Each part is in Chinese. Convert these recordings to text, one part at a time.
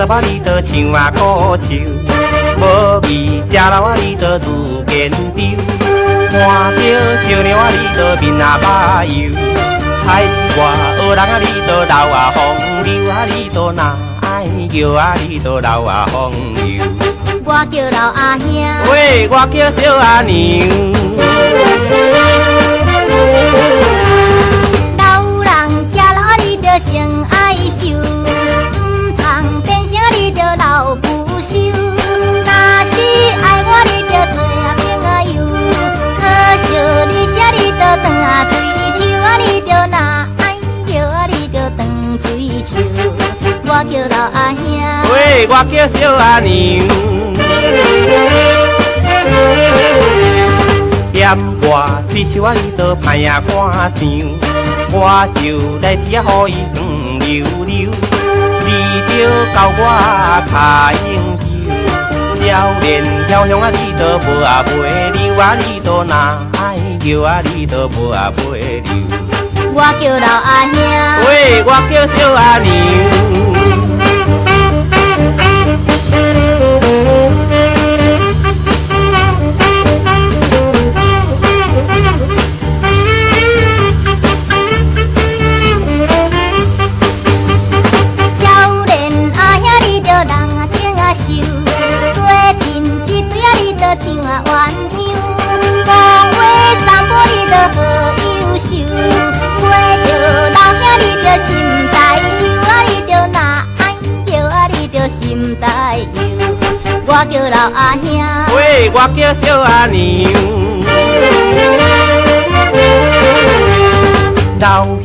十八里的唱啊苦唱，无味吃老啊里的如坚丢，看着小娘啊里的面啊把油，害我学人啊里的流啊风流啊里的哪爱叫啊里的流啊风流。我叫老阿兄，喂，我叫小阿娘。老人吃老你着先爱受，唔通变成你着老不休。若是爱我你着做啊朋啊友，可惜你写你着断啊嘴手啊，你着若爱叫啊你着断嘴手。我叫老阿兄，喂，我叫小阿娘。点我吹手啊，你都歹呀看相，我就来贴予伊黄溜溜，你着教我拍应球，少年晓向啊，你都无啊袂溜啊，你都哪爱叫啊，你都无啊袂溜。我叫老阿兄，喂，我叫小阿娘。唱啊鸳鸯，讲话三步你着好优秀，陪着老兄你着心台油啊，你着哪爱叫啊，你着心台油。我叫老阿兄，喂，我叫小阿娘。老兄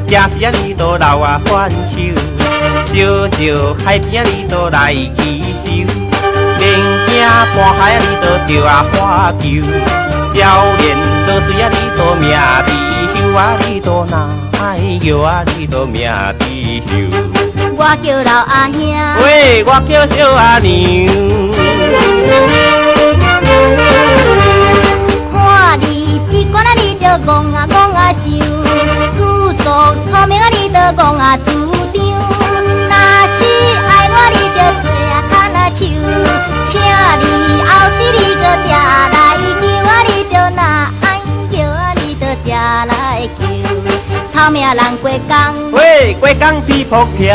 正时啊，你都老啊反手，小少海边啊，你都来起手。免惊半海啊，你都着啊花球；少年落水啊，你都命伫休啊，你都哪爱叫啊，你都命伫休。我叫老阿兄，喂，我叫小阿娘。看你机关啊，你着戆啊戆啊想；自作聪明啊，你着戆啊主张。若是爱我，你着做啊牵啊手。请你后时你着食来叫啊，你着哪爱叫啊，你着食来叫。草命人过工，喂，过工比扑票。